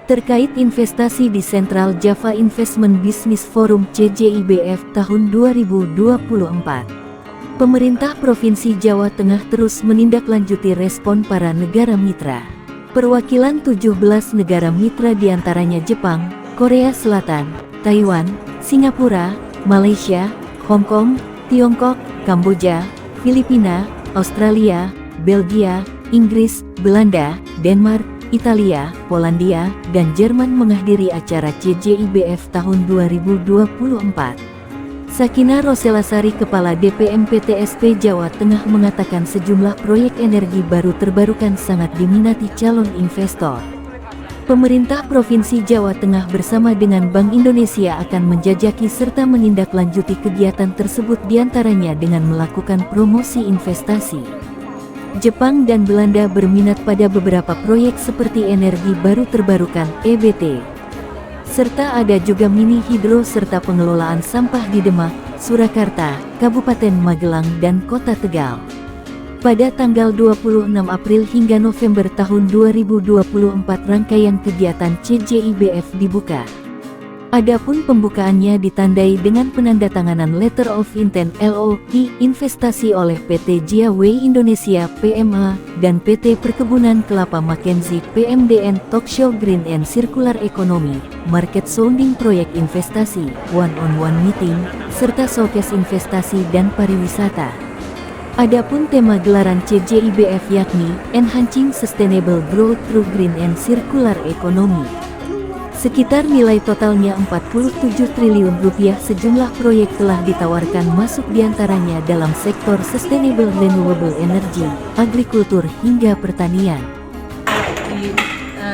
terkait investasi di Central Java Investment Business Forum CJIBF tahun 2024. Pemerintah Provinsi Jawa Tengah terus menindaklanjuti respon para negara mitra. Perwakilan 17 negara mitra diantaranya Jepang, Korea Selatan, Taiwan, Singapura, Malaysia, Hong Kong, Tiongkok, Kamboja, Filipina, Australia, Belgia, Inggris, Belanda, Denmark, Italia, Polandia, dan Jerman menghadiri acara CJIBF tahun 2024. Sakinah Roselasari, Kepala DPM PTSP Jawa Tengah mengatakan sejumlah proyek energi baru terbarukan sangat diminati calon investor. Pemerintah Provinsi Jawa Tengah bersama dengan Bank Indonesia akan menjajaki serta menindaklanjuti kegiatan tersebut diantaranya dengan melakukan promosi investasi. Jepang dan Belanda berminat pada beberapa proyek seperti energi baru terbarukan (EBT). Serta ada juga mini hidro serta pengelolaan sampah di Demak, Surakarta, Kabupaten Magelang dan Kota Tegal. Pada tanggal 26 April hingga November tahun 2024 rangkaian kegiatan CJIBF dibuka. Adapun pembukaannya ditandai dengan penandatanganan Letter of Intent (LOI) investasi oleh PT Jiawei Indonesia PMA dan PT Perkebunan Kelapa Mackenzie PMDN Talkshow Green and Circular Economy, Market Sounding Proyek Investasi, One-on-One Meeting, serta Showcase Investasi dan Pariwisata. Adapun tema gelaran CJIBF yakni Enhancing Sustainable Growth Through Green and Circular Economy. Sekitar nilai totalnya Rp47 triliun sejumlah proyek telah ditawarkan masuk diantaranya dalam sektor sustainable renewable energy, agrikultur hingga pertanian. Di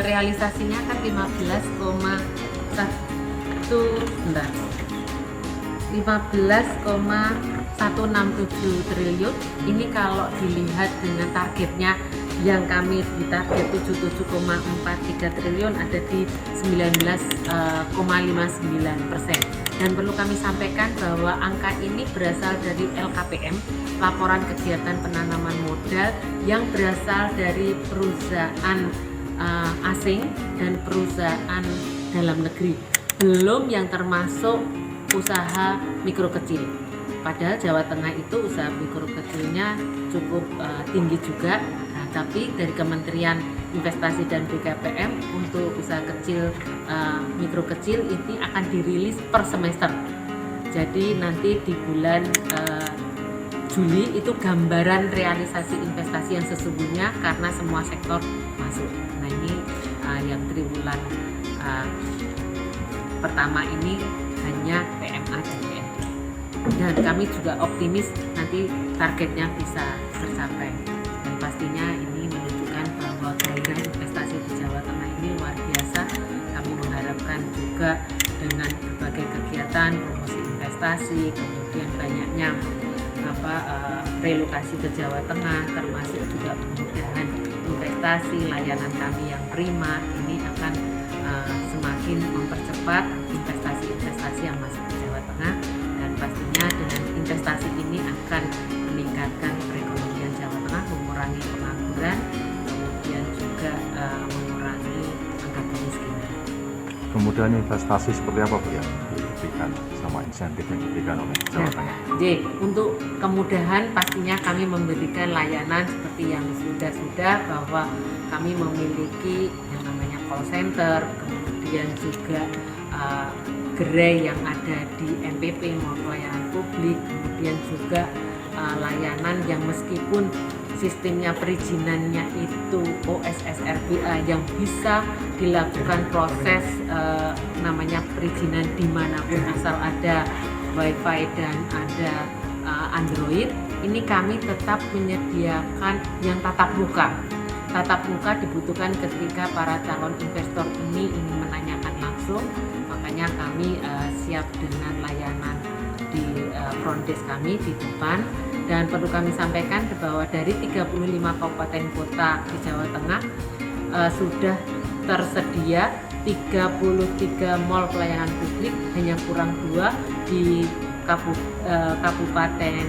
realisasinya kan 15,167 triliun. Ini kalau dilihat dengan targetnya yang kami di target 77,43 triliun ada di 19,59%. Dan perlu kami sampaikan bahwa angka ini berasal dari LKPM, laporan kegiatan penanaman modal, yang berasal dari perusahaan asing dan perusahaan dalam negeri, belum yang termasuk usaha mikro kecil. Padahal Jawa Tengah itu usaha mikro kecilnya cukup tinggi juga. Tapi dari Kementerian Investasi dan BKPM untuk usaha kecil, mikro kecil ini akan dirilis per semester. Jadi nanti di bulan Juli itu gambaran realisasi investasi yang sesungguhnya karena semua sektor masuk. Nah ini yang triwulan pertama ini hanya PMA dan BND. Dan kami juga optimis nanti targetnya bisa tercapai. Dan pastinya ini menunjukkan bahwa gairah investasi di Jawa Tengah ini luar biasa. Kami mengharapkan juga dengan berbagai kegiatan promosi investasi, kemudian banyaknya relokasi ke Jawa Tengah, termasuk juga kemudahan investasi, layanan kami yang prima, ini akan semakin mempercepat investasi-investasi yang masuk ke Jawa Tengah. Dan pastinya dengan investasi ini akan meningkatkan perekonomian Jawa Tengah, mengurangi pengangguran, kemudian juga mengurangi angka kemiskinan. Kemudian investasi seperti apa Bu yang diberikan sama insentif yang diberikan oleh Jawa Tengah? Untuk kemudahan pastinya kami memberikan layanan seperti yang sudah bahwa kami memiliki yang namanya call center, kemudian juga gerai yang ada di MPP maupun pelayanan publik, kemudian juga layanan yang meskipun sistemnya perizinannya itu OSS RBA yang bisa dilakukan proses namanya perizinan dimanapun asal ada WiFi dan ada Android, ini kami tetap menyediakan yang tatap muka. Tatap muka dibutuhkan ketika para calon investor ini ingin menanyakan langsung, makanya kami siap dengan layanan di front desk kami di depan. Dan perlu kami sampaikan bahwa dari 35 kabupaten kota di Jawa Tengah sudah tersedia 33 mall pelayanan publik, hanya kurang 2 di Kabupaten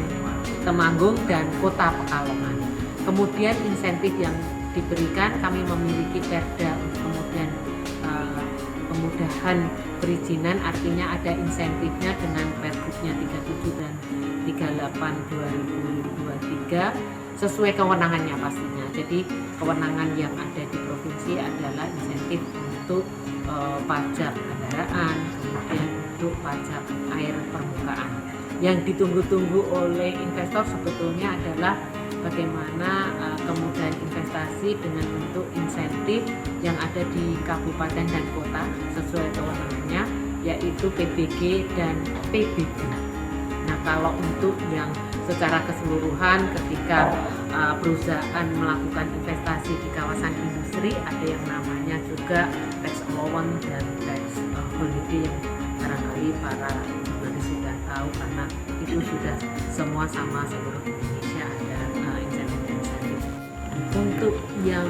Temanggung dan Kota Pekalongan. Kemudian insentif yang diberikan, kami memiliki perda kemudian kemudahan perizinan, artinya ada insentifnya dengan Pergubnya 37 dan 38 2023 sesuai kewenangannya pastinya. Jadi kewenangan yang ada di provinsi adalah insentif untuk pajak kendaraan, kemudian untuk pajak air permukaan. Yang ditunggu-tunggu oleh investor sebetulnya adalah bagaimana kemudahan investasi dengan bentuk insentif yang ada di kabupaten dan kota sesuai kewenangannya, yaitu PBG dan PBB. Nah, kalau untuk yang secara keseluruhan ketika perusahaan melakukan investasi di kawasan industri, ada yang namanya juga tax allowance dan tax holiday yang barangkali para jurnalis sudah tahu karena itu sudah semua sama seluruh Indonesia ada insentif. Untuk yang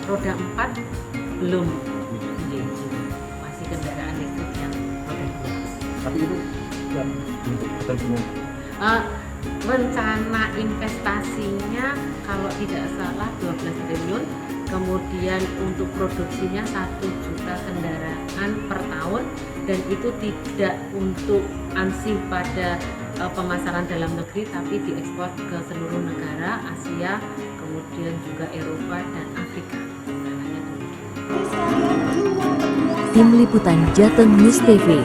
roda 4 belum, masih kendaraan listrik yang roda 2. Tapi itu yang untuk ketentuan rencana investasinya kalau tidak salah 12 triliun, kemudian untuk produksinya 1 juta kendaraan per tahun, dan itu tidak untuk ansih pada pemasaran dalam negeri tapi diekspor ke seluruh negara Asia, kemudian juga Eropa dan Afrika. Tim Liputan Jateng News TV.